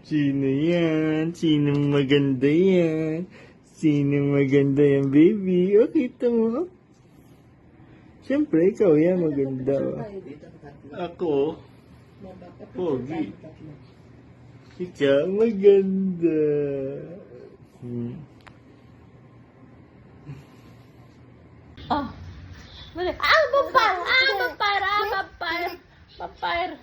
Sino yan? Sino maganda yan? Sino maganda yan, baby? O, kita mo. Siyempre, ikaw yan, maganda. Ako, pogi. Ikaw, maganda. Oh. Vampire! Vampire! Vampire! Vampire!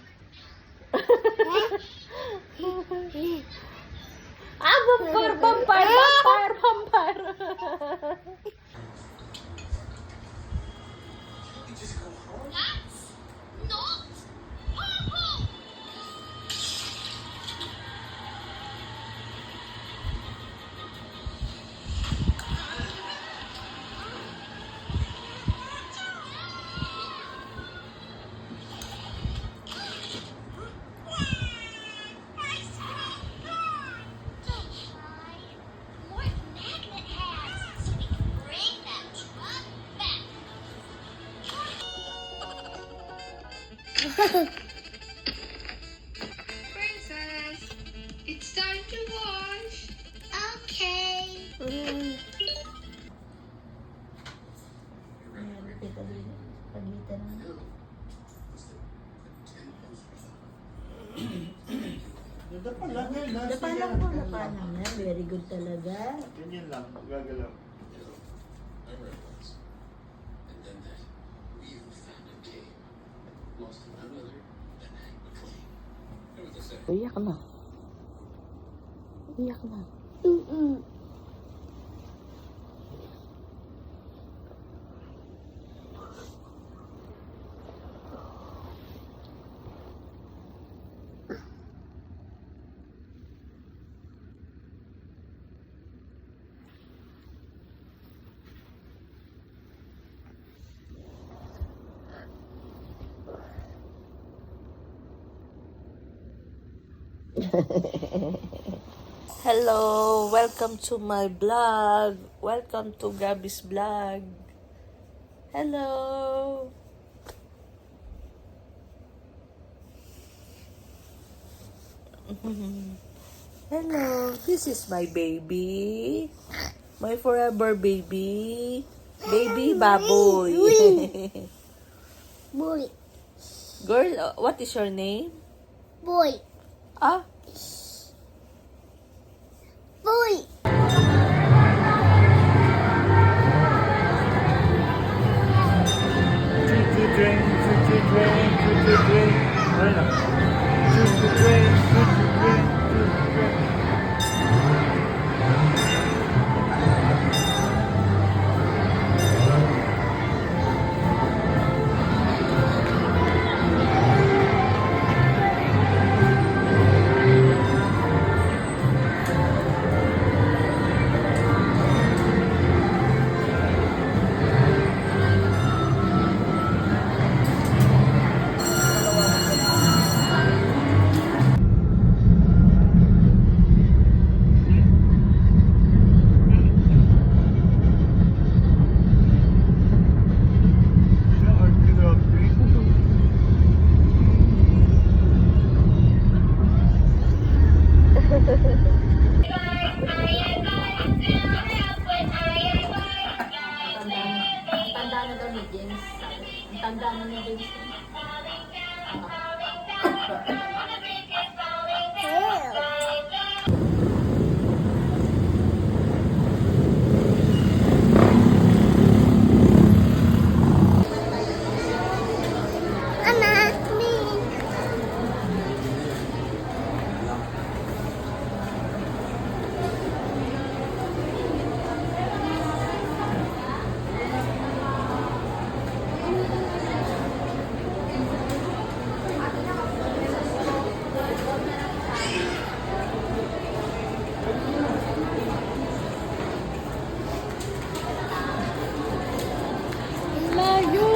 Princess, it's time to wash. Okay. Dapan lang yan. Dapan lang po, dapan lang yan. Very good talaga. Ganyan lang, gagalaw. I read once, and then that we found a cave, lost to none other than Hank McLean. And with the second Iyak na. Iyak na. Hello, welcome to my vlog. Welcome to Gabby's vlog. Hello. Hello, this is my baby. My forever baby. Baby baboy. Boy, Girl, what is your name? boy, Ah, boy. Choo-choo train, choo-choo train, choo-choo train. Ano na? Choo-choo train, choo-choo train, choo-choo train. tanda na daw ni James. Ang tanda na ni James. Anak, me. Layo!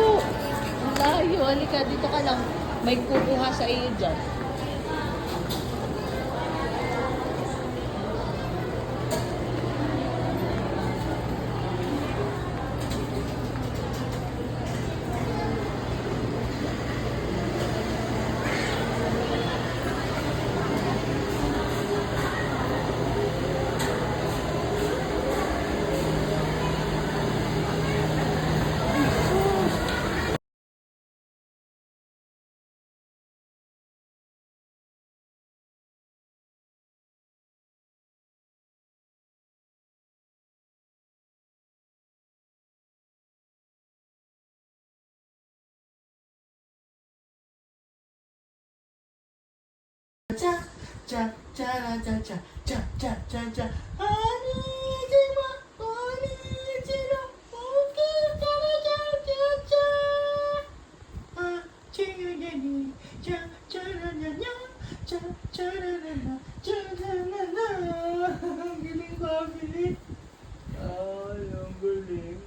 Layo! Halika, dito ka lang. May kukuha sa iyo dyan. cha cha cha cha cha cha cha cha cha Konnichiwa konnichiwa okay cha cha cha cha ah chingeni cha cha na na na cha cha na na na cha cha na na ang galing family ay ang galing.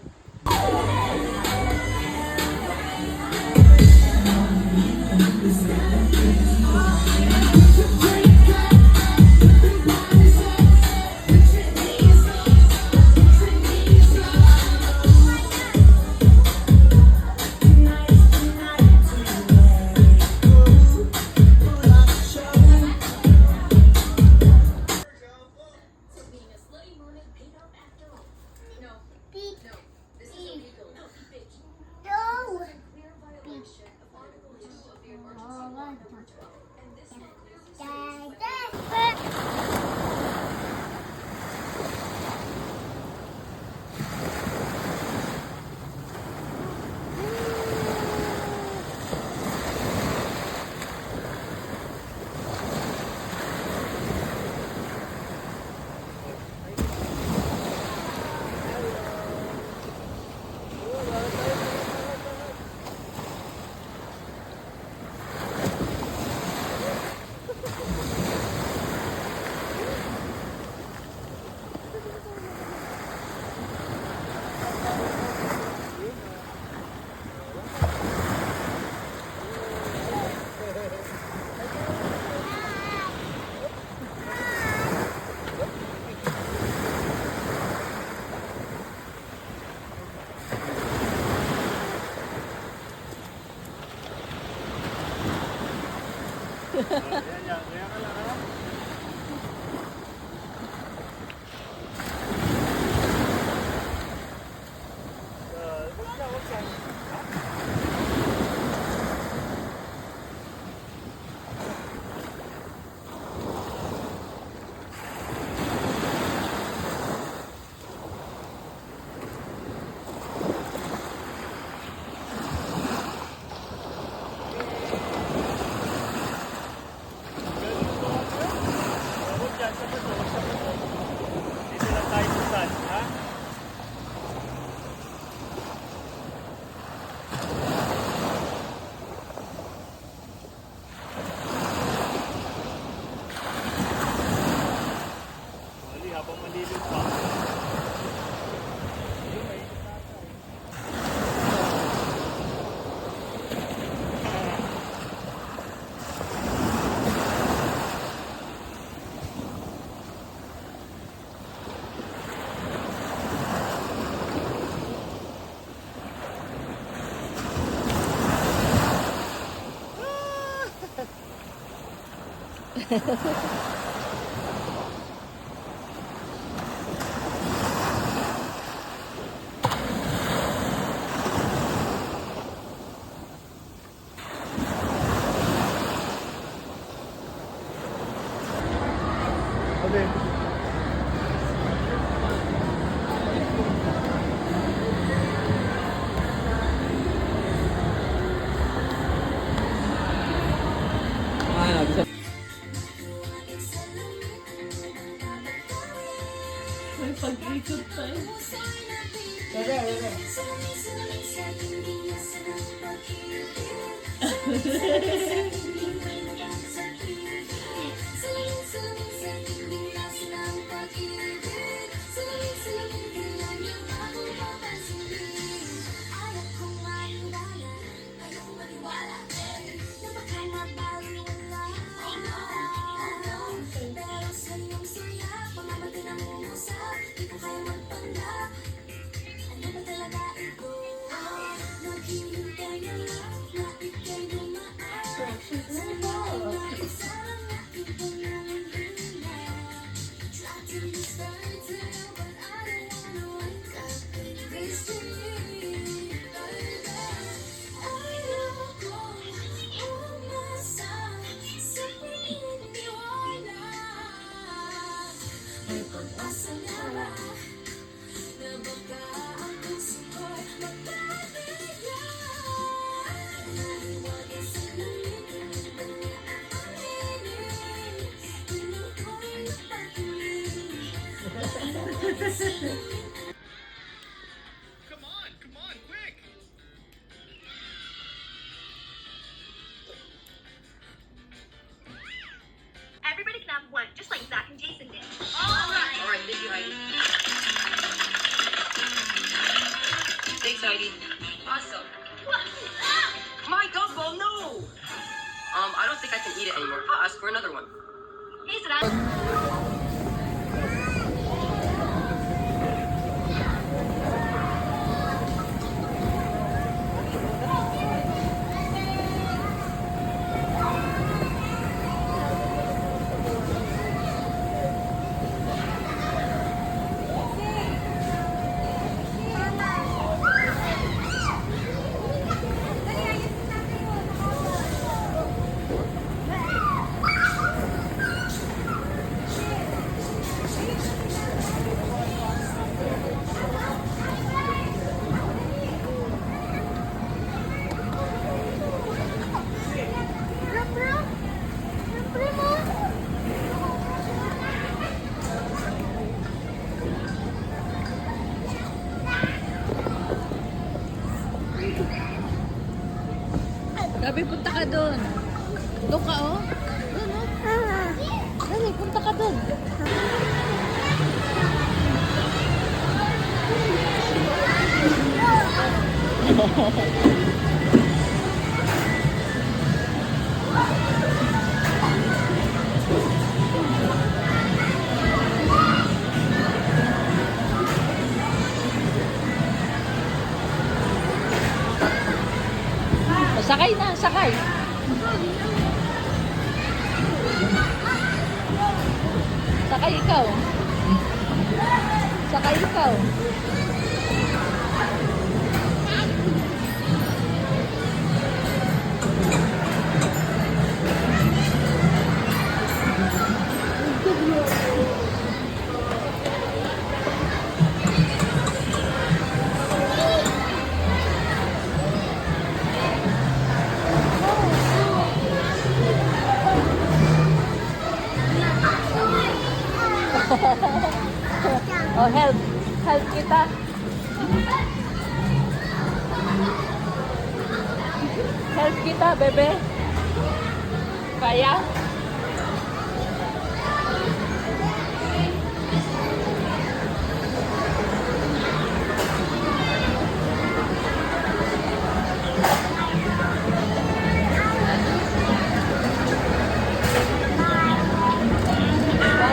Yan, kaya ka lang ha. Wag yan. Dito lang tayo sa sun, ha? Mali, habang malilim pa. Ayun, may tatay. Okay. May pag-ikot tayo. Come on, quick! Everybody can have one, just like Zach and Jason did. Alright, thank you, Heidi. Thanks, Heidi. Awesome. My golf ball, no! I don't think I can eat it anymore. I'll ask for another one. Hey, Zach. Gabi, punta ka doon. Doon ka, oh. Doon, oh. Dali, punta ka doon. Sakay na, sakay. Sakay ikaw. Sakay ikaw. Oh, help. Help kita. Help kita, bebe. Kaya?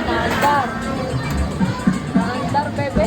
Naandar. Naandar, bebe.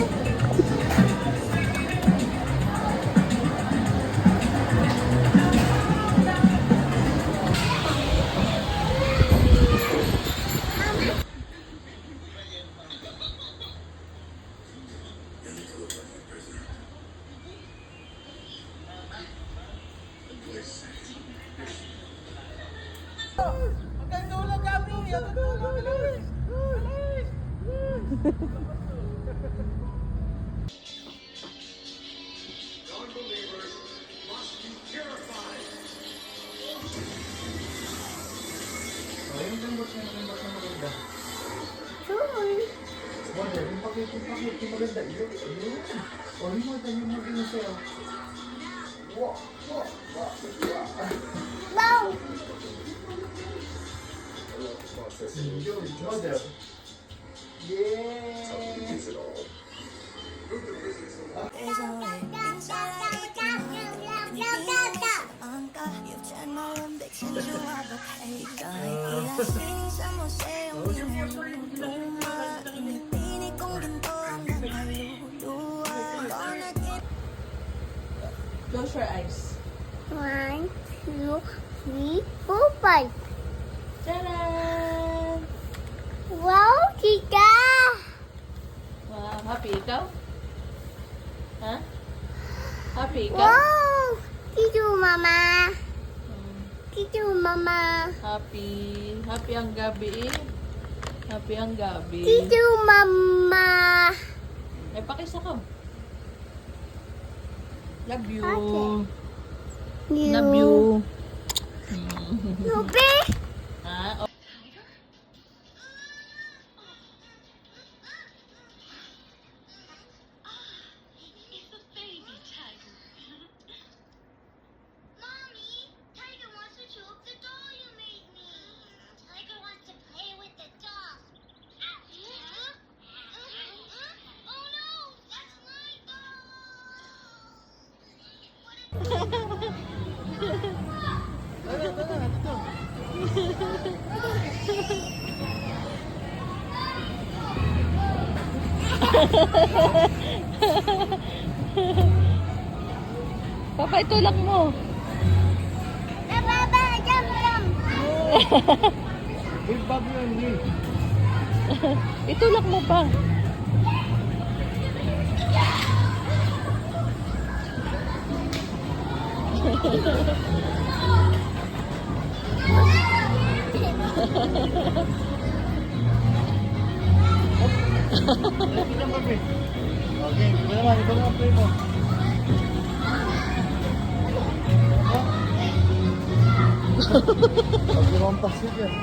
Non-believers must be terrified. Ayun, yung box na maganda. Toy. Wonder, yung pakit, yung maganda. Yun. O, yung maganda sa'yo. Wow. Wow. Yun, model. Yeah. There's no way inside I can You've turned my Olympics into a bouquet. Lasing mo sa'yo luma. Inipinig kong ginto hanggang kaluluwa. Gonna get Close your eyes. 1, 2, 3, 4, 5. Tadaan! Wow, Kika! Wow, happy ikaw? Ha? Happy ikaw? Wow! Kitu, Mama. Hmm. Kitu, Mama. Happy. Happy ang gabi eh. Happy ang gabi. Kitu, Mama. Ay, pakisa ka. Love you. Okay. Love you. Nubi. Ha? Papa, itulak mo. Baba, jump, jump. Big Bob yun, Lee. Itulak mo pa. Ready lang, Bob eh. Okay, ito naman. Ito naman play mo. Pag lumampas yun yan.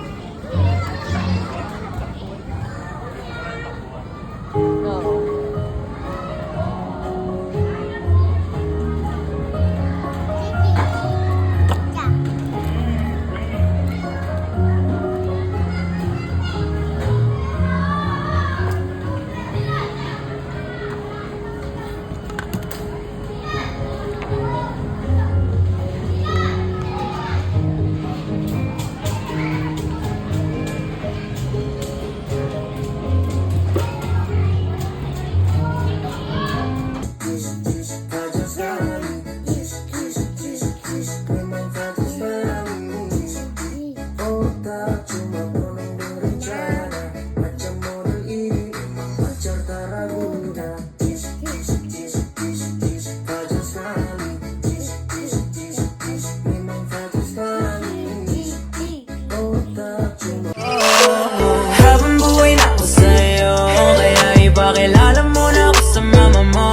Habang buhay na ako sa'yo, kaya ipakilala mo na ako sa mama mo.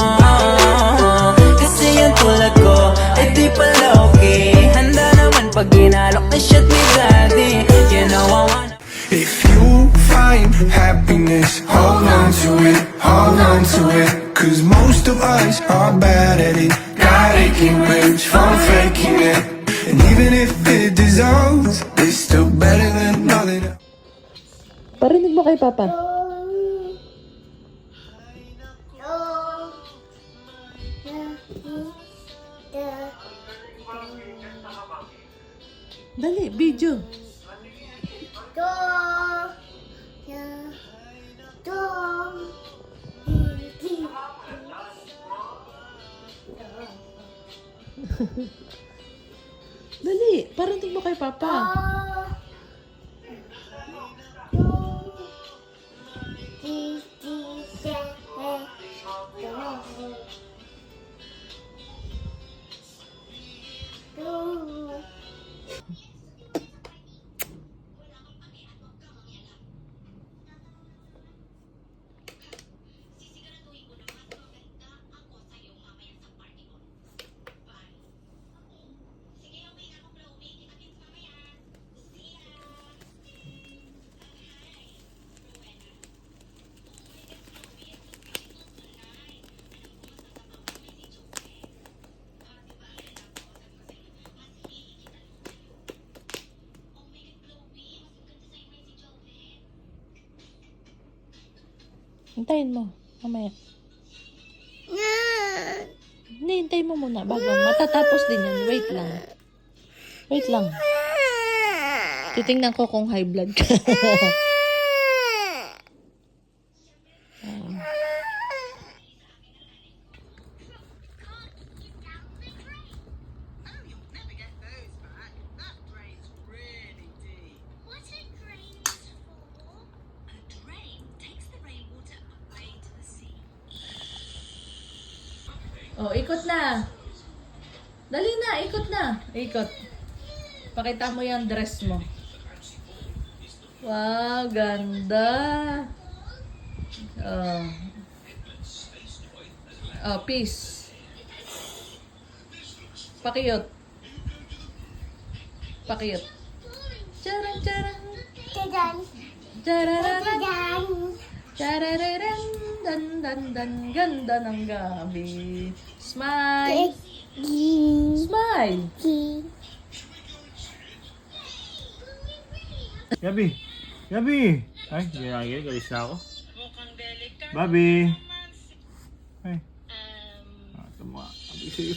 Kasi yung tulad ko ay di pala okay. Handa naman pag ginalok na shit ni daddy. You know I wanna. If you find happiness, hold on to it, hold on to it. Cause most of us are bad at it. Got aching ribs from faking it. And even if it dissolves, it's still better than nothing else. Parinig mo kay Papa. Dali, video. Dali, parinig mo kay Papa. Hintayin mo. Mamaya. Hindi, hintayin mo muna. Bago. Matatapos din yan. Wait lang. Wait lang. Titingnan ko kung high blood ka. What a drain is for? A drain takes the rainwater away to the sea. Oh, ikot na. Dali na, ikot na. Ikot. Pakita mo yung dress mo. Wow, ganda. Oh. Oh, peace. Pakiyot. Pakiyot. Charan, charan. Charararan. Charararan. Dan, dan, dan. Ganda ng gabi. Smile. Smile. Gabi! Gabi! Ay, hindi na nakikita. Galis na ako. Bobby! Ay. Ito mga. Sabi sa'yo.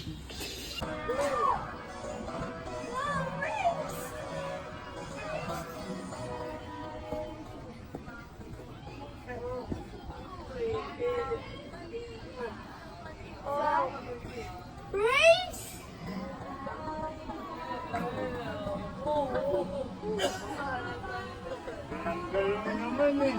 Ang galing mo naman eh.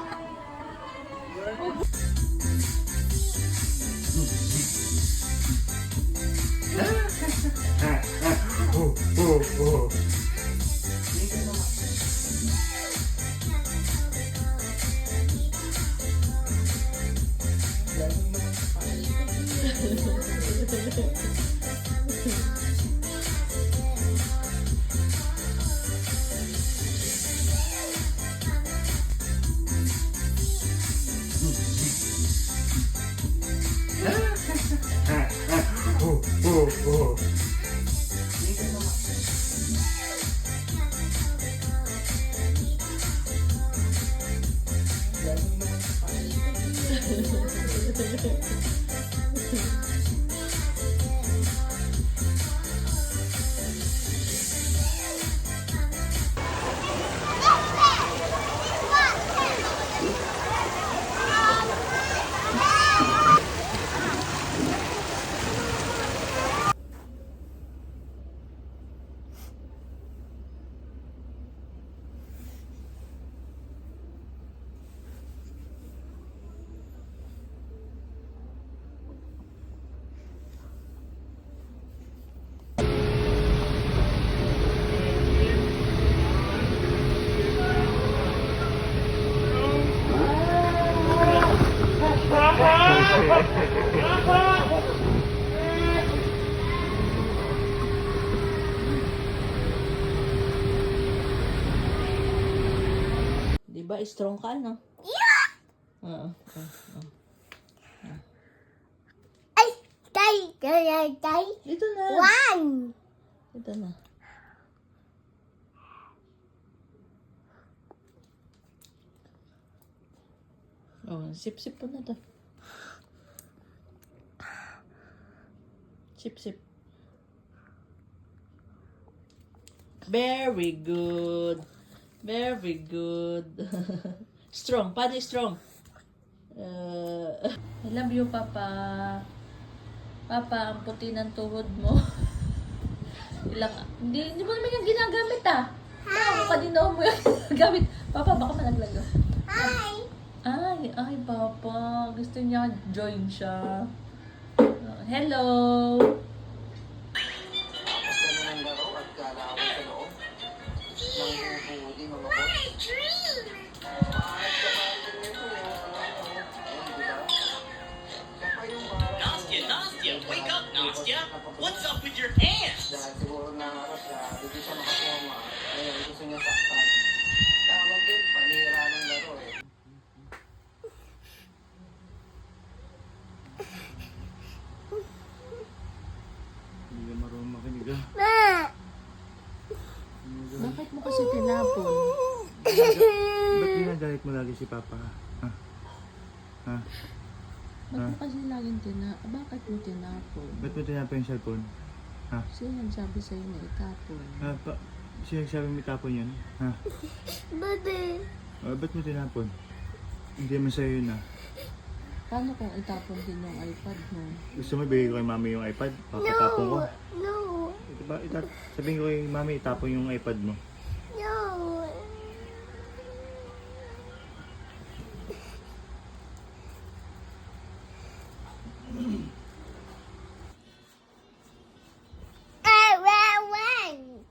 Di ba? Strong ka, no? Yeah! Oo. Ay, tay. Ito na. One. Ito na. Oh, sip-sip po na to. Sip-sip. Very good. Very good. Strong. Paano strong? I love you, Papa. Papa, ang puti ng tuhod mo. Hindi mo naman yung ginagamit, ah. Ako kanina mo yung ginagamit. Papa, baka malaglaga. Hi. Ay, Papa. Gusto niya join siya. Hello. Nastya, wake up, Nastya. What's up with your hands? Siguro nangarap siya, hindi siya makapoma. Ngayon, gusto niya saktan. Tawag yun, panira ng laro eh. Hindi ka marunong makinig ah. Ma. Bakit mo kasi tinapon? Ba't ginagalit mo lagi si Papa? Ha? Ha? Ba't mo kasi laging Bakit mo tinapon? Ba't mo tinapon yung cellphone? Ha? Sino sabi sa'yo na itapon? Siya sabi mo itapon yun? Ha? Bebe. Ba't mo tinapon? Hindi naman sa'yo yun ah. Paano kung itapon din yung iPad mo? Gusto mo ibigay ko kay Mami yung iPad? Papatapon ko. No. Diba, sabihin ko kay Mami itapon yung iPad mo. No. When?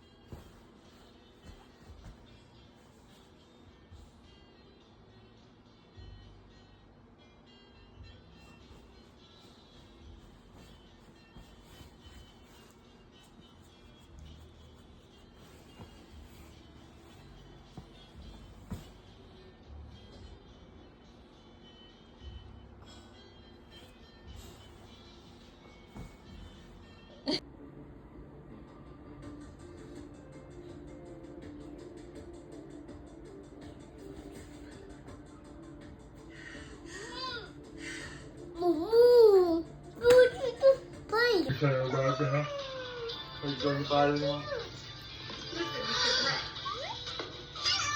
Sa'yo dati ha? Pagkakipal mo.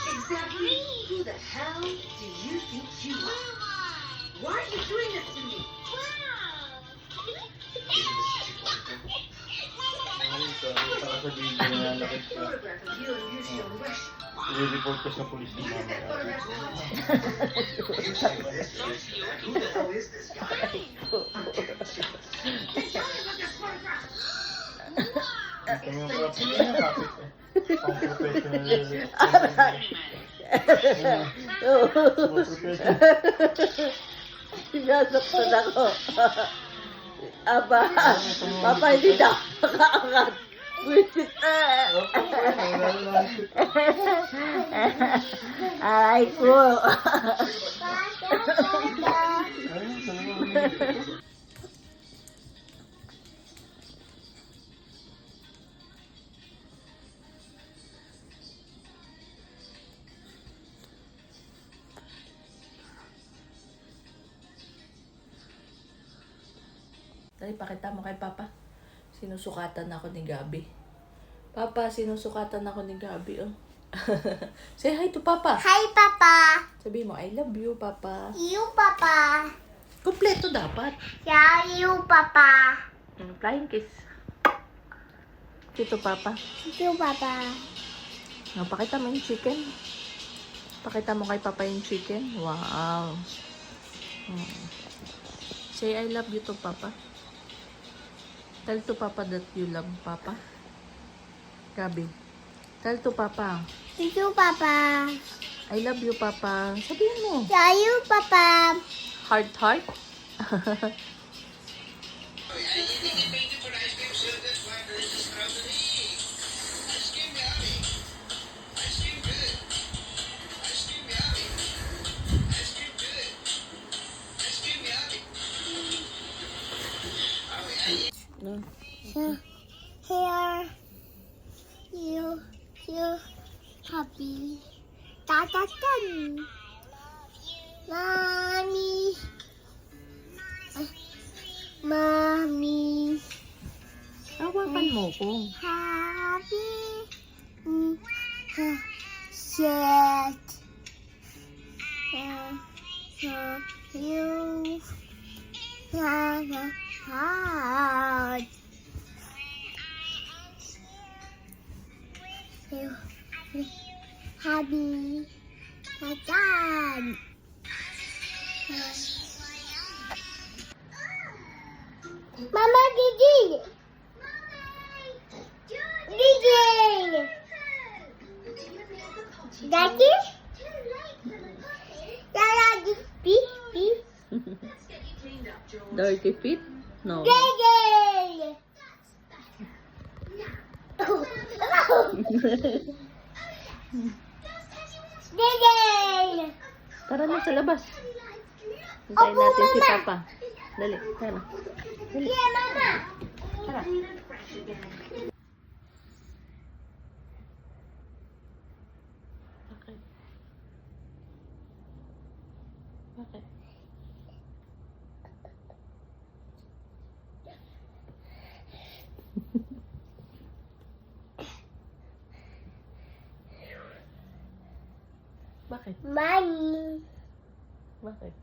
Exactly who the hell do you think you are? Why are you doing this to me? Sorry. sasabihin ko na lalakit ka. I-report ko sa police ni mama. Kami yung kapit niya, kapit eh. Ang professional. Sinasaktan ako. Aba, Papa, hindi na ako makaangat. Buisit. Aray ko. Dali, pakita mo kay Papa. Sinusukatan ako ni Gabi. Papa, sinusukatan ako ni Gabi, oh. Say hi to Papa. Hi, Papa. Sabi mo, I love you, Papa. You, Papa. Kompleto dapat. Yeah, you, Papa. Flying kiss. Dito, Papa. You, Papa. Oh, pakita mo yung chicken. Pakita mo kay Papa yung chicken. Wow. Say I love you to Papa. Tell to Papa that you love Papa. Gabi. Tell to Papa. You, Papa. I love you, Papa. Sabihin mo. Yeah, you, Papa. Heart, heart. No. Here. You, happy. Ta-ta-tan. Mommy. Mommy. Tawakan mo ko. Happy. Shit. You. Heart. You. Happy. Dad. Mama, Gigi. Gigi. Daddy? Daddy, Gigi. Dirty feet? No. Gigi. Gigi. Tara na sa labas. Hintayin natin si Papa. Dali, tara. Dali. Yeah, Mama. Tara. Bakit? Bakit? Bakit? Mommy. Bakit?